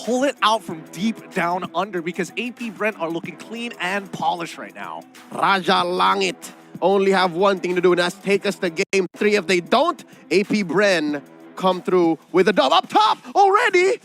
pull it out from deep down under because AP Bren are looking clean and polished right now. Raja Langit only have one thing to do, and that's take us to game 3. If they don't, AP Bren come through with a dub up top already.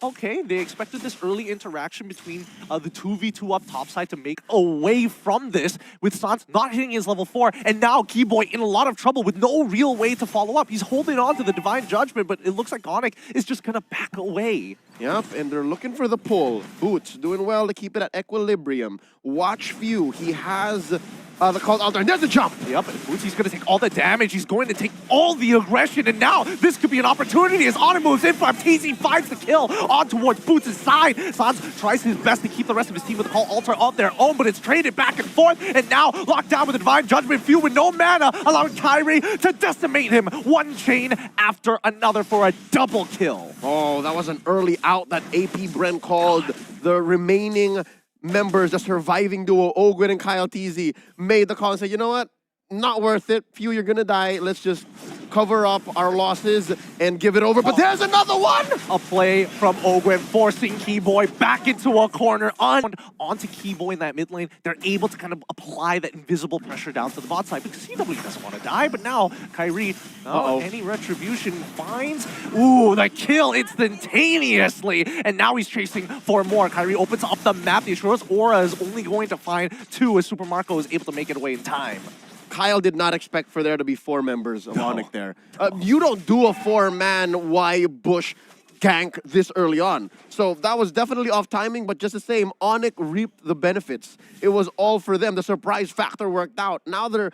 Okay. They expected this early interaction between the 2v2 up top side to make away from this, with Sans not hitting his level 4, and now Keyboy in a lot of trouble with no real way to follow up. He's holding on to the Divine Judgment, but it looks like Onic is just gonna back away. Yep, and they're looking for the pull. Boots doing well to keep it at equilibrium. Watch Few, he has the call out there, and there's the jump. Yep, and Boots, he's going to take all the damage. He's going to take all the aggression, and now this could be an opportunity as Onic moves in. TZ finds the kill on towards Boots' side. Sans tries his best to keep the rest of his team with the call altar of their own, but it's traded back and forth, and now locked down with the Divine Judgment. Few with no mana, allowing Kyrie to decimate him one chain after another for a double kill. Oh, that was an early out that AP Bren called. The remaining members, the surviving duo, Ogwin and Kyle TZ, made the call and said, you know what? Not worth it. Few, you're gonna die. Let's just cover up our losses and give it over. But there's another one! A play from Ogwin, forcing Keyboy back into a corner onto Keyboy in that mid lane. They're able to kind of apply that invisible pressure down to the bot side because CW doesn't want to die. But now Kyrie, any retribution finds, the kill instantaneously. And now he's chasing for more. Kyrie opens up the map. The Asura's aura is only going to find 2 as Super Marco is able to make it away in time. Kyle did not expect for there to be 4 members of Onic there. You don't do a 4-man Y Bush gank this early on. So that was definitely off timing, but just the same, Onic reaped the benefits. It was all for them. The surprise factor worked out. Now they're,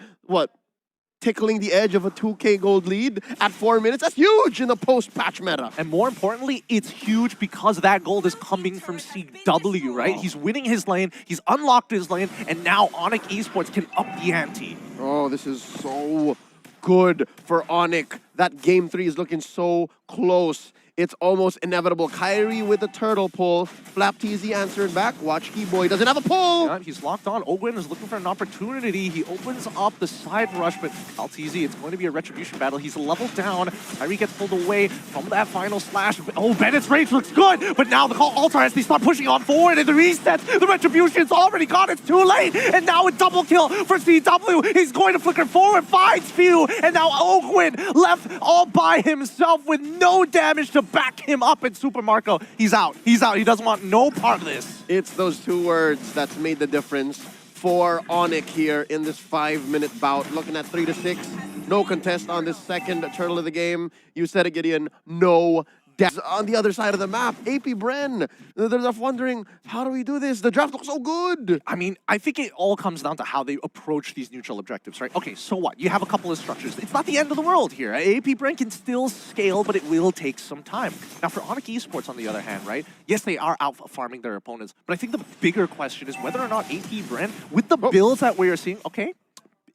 tickling the edge of a 2K gold lead at 4 minutes. That's huge in the post-patch meta. And more importantly, it's huge because that gold is coming from CW, right? He's winning his lane, he's unlocked his lane, and now Onic Esports can up the ante. Oh, this is so good for Onic. That game 3 is looking so close. It's almost inevitable. Kyrie with the turtle pull. Flap TZ answering back. Watch Keyboy doesn't have a pull. Yeah, he's locked on. Ogwin is looking for an opportunity. He opens up the side rush, but LTZ, it's going to be a retribution battle. He's leveled down. Kyrie gets pulled away from that final slash. Oh, Bennett's range looks good, but now the call altar as they start pushing on forward and the reset. The retribution's already gone. It's too late. And now a double kill for CW. He's going to flicker forward, finds Few, and now Ogwin left all by himself with no damage to back him up in Super Marco. He's out. He's out. He doesn't want no part of this. It's those 2 words that's made the difference for Onic here in this 5-minute bout. Looking at 3-6. No contest on this second turtle of the game. You said it, Gideon. No deaths on the other side of the map. AP Bren, they're left wondering, how do we do this? The draft looks so good. I mean, I think it all comes down to how they approach these neutral objectives, right? Okay, so what? You have a couple of structures. It's not the end of the world here. AP Bren can still scale, but it will take some time. Now, for Onic Esports, on the other hand, right? Yes, they are out farming their opponents, but I think the bigger question is whether or not AP Bren, with the builds that we are seeing, okay,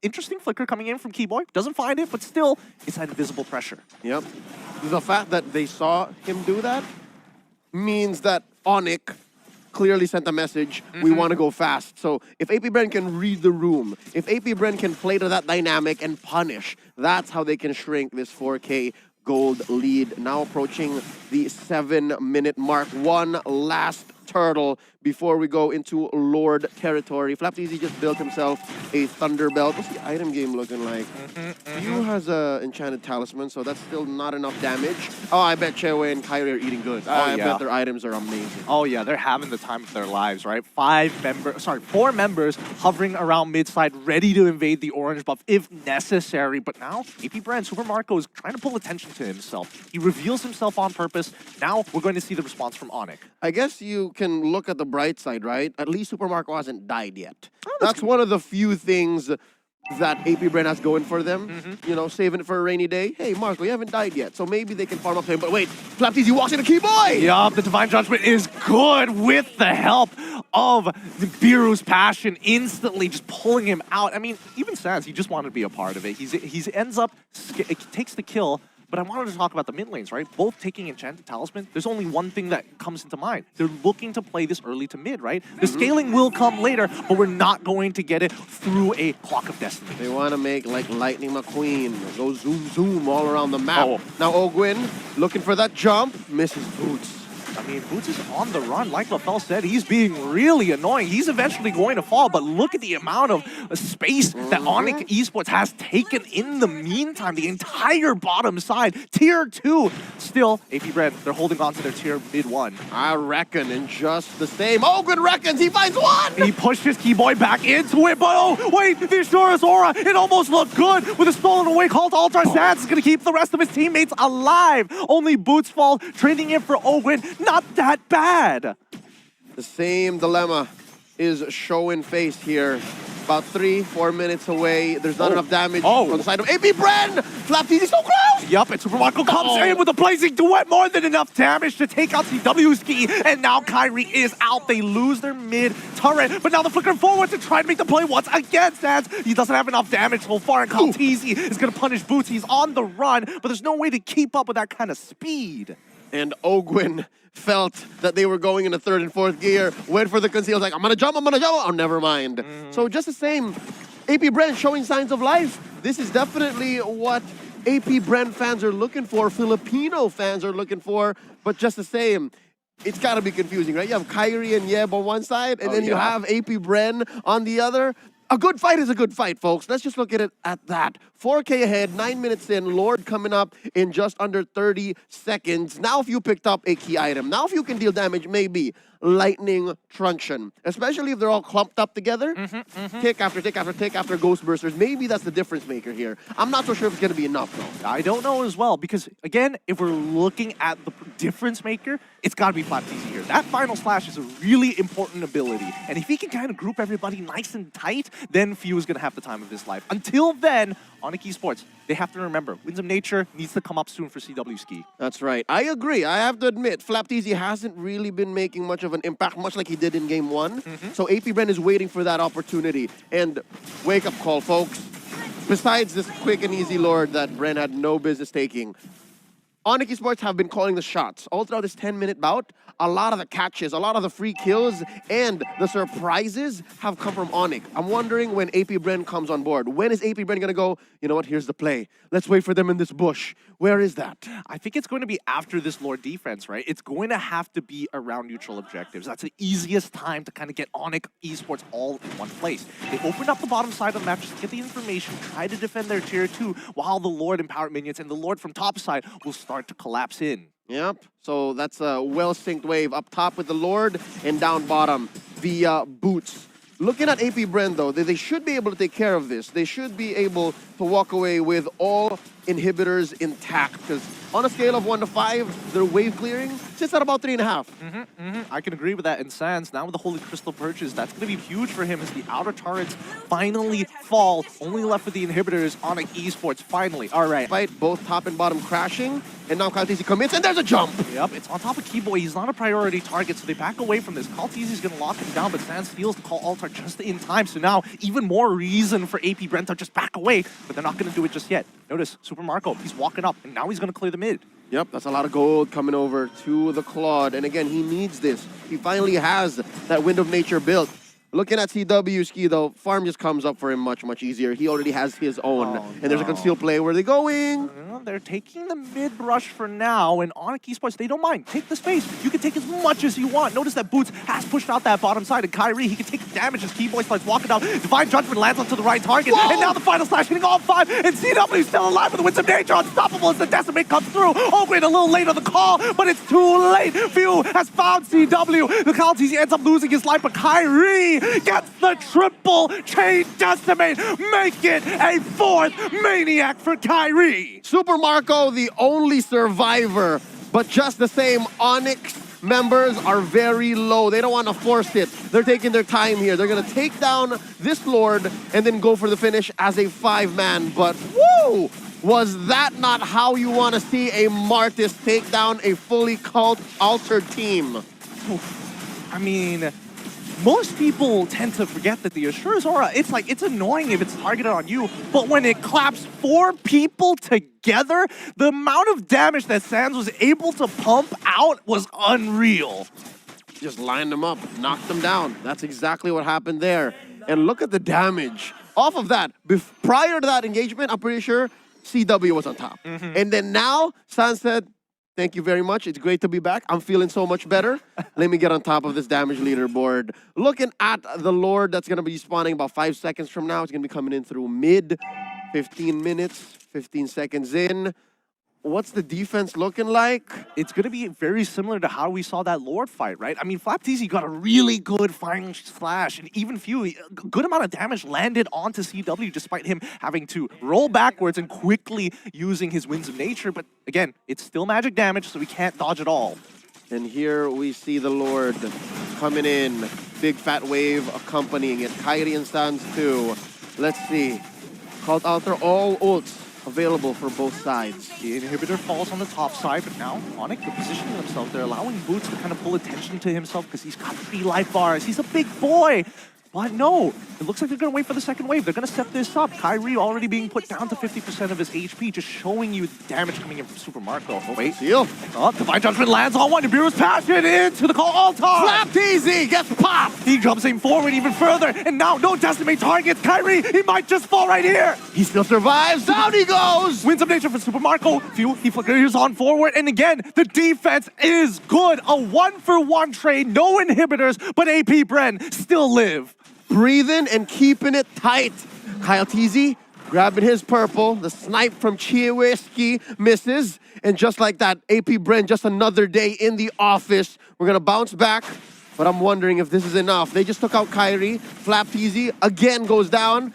interesting flicker coming in from Keyboy. Doesn't find it, but still, it's that invisible pressure. Yep. The fact that they saw him do that means that Onic clearly sent a message, we want to go fast. So if AP Bren can read the room, if AP Bren can play to that dynamic and punish, that's how they can shrink this 4K gold lead. Now approaching the 7-minute mark. One last turtle before we go into Lord territory. FlapTZ just built himself a Thunder Belt. What's the item game looking like? Few has a enchanted talisman, so that's still not enough damage. Oh, I bet Chewe and Kyrie are eating good. I bet their items are amazing. Oh yeah, they're having the time of their lives, right? 4 members hovering around mid-side, ready to invade the orange buff if necessary. But now, AP Bren, Super Marco is trying to pull attention to himself. He reveals himself on purpose. Now we're going to see the response from Onic. I guess you can look at the bright side, right? At least Super Marco hasn't died yet. That's one of the few things that AP Bren has going for them. You know, saving it for a rainy day. Hey, Marco, you haven't died yet, so maybe they can farm up to him. But wait, FlapTZ walks into Keyboy! Yup, the Divine Judgment is good with the help of the Biru's passion, instantly just pulling him out. I mean, even Sans, he just wanted to be a part of it. He ends up, takes the kill. But I wanted to talk about the mid lanes, right? Both taking Enchanted Talisman. There's only one thing that comes into mind. They're looking to play this early to mid, right? The scaling will come later, but we're not going to get it through a Clock of Destiny. They want to make like Lightning McQueen, go zoom, zoom all around the map. Now Ogwin looking for that jump, misses Boots. I mean, Boots is on the run. Like LaFell said, he's being really annoying. He's eventually going to fall, but look at the amount of space that Onic Esports has taken in the meantime. The entire bottom side, tier 2. Still, AP Bren, they're holding on to their tier mid 1. I reckon, and just the same. Ogren reckons he finds one! He pushed his Keyboy back into it, but oh, wait, the Asura's Aura, it almost looked good with a stolen away call to Altar. Sands is going to keep the rest of his teammates alive. Only Boots fall, trading in for Ogren. Not that bad. The same dilemma is showing face here. About 3-4 minutes away. There's not enough damage on the side of AP Bren. Flapteezy so close. Yup, and Super Marco comes in with a blazing duet, more than enough damage to take out CWski, and now Kyrie is out. They lose their mid turret, but now they're flickering forward to try to make the play once again. Sands, he doesn't have enough damage so far, and Kaltizi is going to punish Boots. He's on the run, but there's no way to keep up with that kind of speed. And Ogwin felt that they were going into 3rd and 4th gear, went for the conceal, like, I'm gonna jump. Oh, never mind. So just the same, AP Bren showing signs of life. This is definitely what AP Bren fans are looking for, Filipino fans are looking for, but just the same, it's gotta be confusing, right? You have Kyrie and Yeb on one side, and then you have AP Bren on the other. A good fight is a good fight, folks. Let's just look at it at that. 4K ahead, 9 minutes in, Lord coming up in just under 30 seconds. Now if you picked up a key item, now if you can deal damage, maybe lightning truncheon, especially if they're all clumped up together. Tick after tick after tick after ghost bursters. Maybe that's the difference maker here. I'm not so sure if it's going to be enough, though. I don't know as well, because, again, if we're looking at the difference maker, it's got to be Flapteezy here. That final slash is a really important ability, and if he can kind of group everybody nice and tight, then Few is going to have the time of his life. Until then, Onic Esports, they have to remember, Winds of Nature needs to come up soon for CWski. That's right. I agree. I have to admit, Flapteezy hasn't really been making much of an impact, much like he did in Game 1. So AP Bren is waiting for that opportunity. And wake-up call, folks. Besides this quick and easy Lord that Bren had no business taking, Onic Esports have been calling the shots. All throughout this 10-minute bout, a lot of the catches, a lot of the free kills, and the surprises have come from Onic. I'm wondering when AP Bren comes on board. When is AP Bren going to go, you know what, here's the play. Let's wait for them in this bush. Where is that? I think it's going to be after this Lord defense, right? It's going to have to be around neutral objectives. That's the easiest time to kind of get Onic Esports all in one place. They open up the bottom side of the map just to get the information, try to defend their tier 2, while the Lord empowered minions and the Lord from top side will start to collapse in. Yep, so that's a well-synced wave. Up top with the Lord and down bottom via Boots. Looking at AP Bren, though, they should be able to take care of this. They should be able to walk away with all inhibitors intact, because on a scale of 1 to 5, their wave clearing sits at about 3.5. I can agree with that. And Sands, now with the Holy Crystal purchase, that's going to be huge for him as the outer turrets finally fall. Only left with the inhibitors on Esports, finally. All right. Fight both top and bottom crashing, and now Kaltizi commits, and there's a jump! Yep, it's on top of Keyboy. He's not a priority target, so they back away from this. Kaltizi's going to lock him down, but Sands steals the call altar just in time. So now, even more reason for AP Bren to just back away, but they're not going to do it just yet. Notice, Super Marco, he's walking up, and now he's going to clear the mid. Yep, that's a lot of gold coming over to the Claude. And again, he needs this. He finally has that Wind of Nature built. Looking at CWski, though, farm just comes up for him much, much easier. He already has his own. And there's a concealed play. Where are they going? They're taking the mid rush for now, and Onic Esports, they don't mind. Take the space. You can take as much as you want. Notice that Boots has pushed out that bottom side, and Kyrie, he can take the damage as Keyboy starts walking out. Divine Judgment lands onto the right target, and now the final slash hitting all 5, and CW still alive with the Winds of Nature, unstoppable as the Decimate comes through. Ogren a little late on the call, but it's too late. Few has found CW. The Kaltizi ends up losing his life, but Kyrie gets the triple chain Decimate. Make it a 4th Maniac for Kyrie. Super Marco, the only survivor, but just the same, Onyx members are very low. They don't want to force it. They're taking their time here. They're going to take down this Lord and then go for the finish as a 5-man. But woo! Was that not how you want to see a Martis take down a fully cult altered team? I mean, most people tend to forget that the Asura's Aura, it's annoying if it's targeted on you, but when it claps 4 people together, the amount of damage that Sands was able to pump out was unreal. Just lined them up, knocked them down. That's exactly what happened there. And look at the damage. Off of that, prior to that engagement, I'm pretty sure CW was on top. And then now, Sands said, Thank you very much. It's great to be back. I'm feeling so much better. Let me get on top of this damage leaderboard. Looking at the Lord that's going to be spawning about 5 seconds from now. It's going to be coming in through mid. 15 minutes, 15 seconds in. What's the defense looking like? It's going to be very similar to how we saw that Lord fight, right? I mean, FlapTZ got a really good final slash, and even few, a good amount of damage landed onto CW despite him having to roll backwards and quickly using his Winds of Nature. But again, it's still magic damage, so we can't dodge it all. And here we see the Lord coming in. Big fat wave accompanying it. Kyrie and Stans too. Let's see. Cult Altar, all ults available for both sides. The inhibitor falls on the top side, but now Onic, they're positioning themselves. They're allowing Boots to kind of pull attention to himself because he's got 3 life bars. He's a big boy. But no, it looks like they're going to wait for the second wave. They're going to step this up. Kyrie already being put down to 50% of his HP, just showing you the damage coming in from Super Marco. Oh, wait. Seal. Oh, Divine Judgment lands on one. Nibiru's passion into the call altar. FlapTZ gets popped. He jumps in forward even further, and now no decimate targets. Kyrie, he might just fall right here. He still survives. Down he goes. Winds of Nature for Super Marco. He flickers on forward, and again, the defense is good. A 1-for-1 trade, no inhibitors, but AP Bren still live. Breathing and keeping it tight. KyleTZ grabbing his purple. The snipe from Chiweski misses. And just like that, AP Bren, just another day in the office. We're going to bounce back, but I'm wondering if this is enough. They just took out Kyrie. FlapTZ again goes down.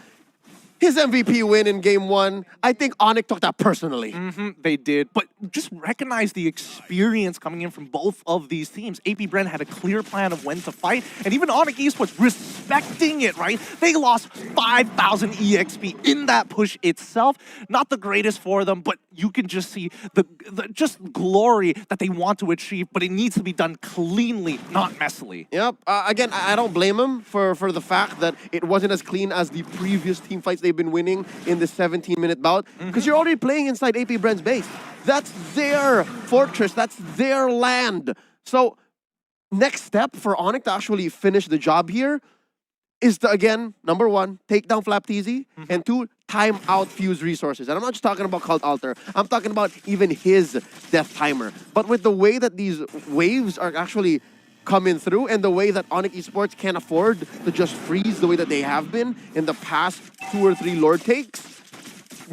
His MVP win in game 1. I think Onic took that personally. They did, but just recognize the experience coming in from both of these teams. AP Bren had a clear plan of when to fight, and even Onic Esports respecting it, right? They lost 5,000 EXP in that push itself. Not the greatest for them, but you can just see the just glory that they want to achieve, but it needs to be done cleanly, not messily. Yep. Again, I don't blame him for the fact that it wasn't as clean as the previous team fights they've been winning in the 17-minute bout, because you're already playing inside AP Bren's base. That's their fortress. That's their land. So next step for Onic to actually finish the job here is to, again, number 1, take down FlapTZ, and 2, time out Fuse resources. And I'm not just talking about Cult Altar. I'm talking about even his death timer. But with the way that these waves are actually coming through, and the way that Onic Esports can't afford to just freeze the way that they have been in the past 2 or 3 Lord takes,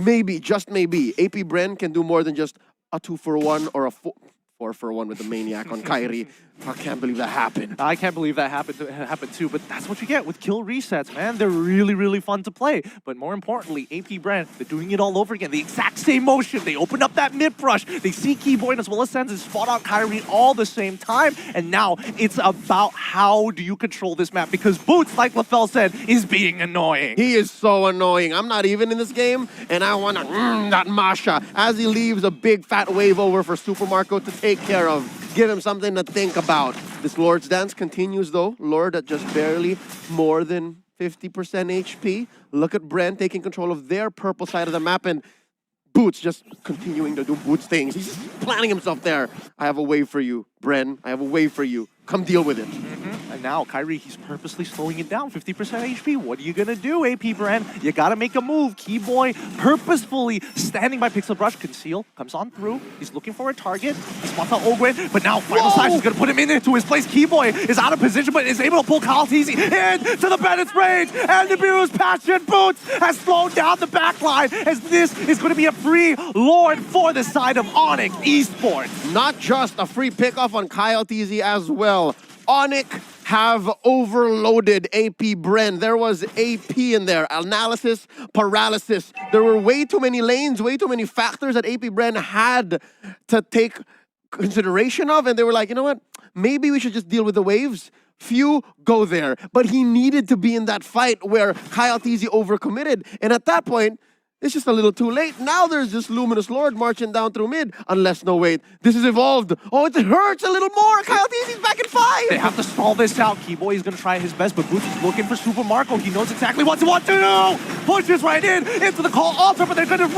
maybe, just maybe, AP Bren can do more than just a 2-for-1 or a 4-for-1 with the Maniac on Kyrie. I can't believe that happened. I can't believe that happened too, but that's what you get with kill resets, man. They're really, really fun to play. But more importantly, AP Bren, they're doing it all over again. The exact same motion. They open up that mid-brush. They see Keyboy as well as Sens and spot out Kyrie all the same time. And now it's about how do you control this map, because Boots, like LaFell said, is being annoying. He is so annoying. I'm not even in this game, and I want to that Masha as he leaves a big fat wave over for Super Marco to take care of. Give him something to think about. This Lord's Dance continues though. Lord at just barely more than 50% HP. Look at Bren taking control of their purple side of the map, and Boots just continuing to do Boots things. He's just planning himself there. I have a wave for you, Bren. I have a wave for you. Come deal with it. And now Kyrie, he's purposely slowing it down, 50% HP. What are you gonna do, AP Bren? You gotta make a move. Keyboy purposefully standing by Pixel Brush. Conceal, comes on through. He's looking for a target. He spots out Ogwen, but now Final Slash is gonna put him into his place. Keyboy is out of position, but is able to pull KyleTZ into the Bennett's range. And Nibiru's Passion Boots has slowed down the backline, as this is gonna be a free Lord for the side of Onic Esports. Not just a free pickoff on KyleTZ as well. Onic have overloaded AP Bren. There was AP in there. Analysis, paralysis. There were way too many lanes, way too many factors that AP Bren had to take consideration of. And they were like, you know what? Maybe we should just deal with the waves. Few go there. But he needed to be in that fight where KyleTZ overcommitted. And at that point, it's just a little too late. Now there's this Luminous Lord marching down through mid. Unless, no, wait. This is evolved. Oh, it hurts a little more. KyleTZ's back in 5. They have to stall this out. Keyboy is going to try his best, but Boots is looking for Super Marco. He knows exactly what to do. Pushes right in into the call altar, but they're going to run.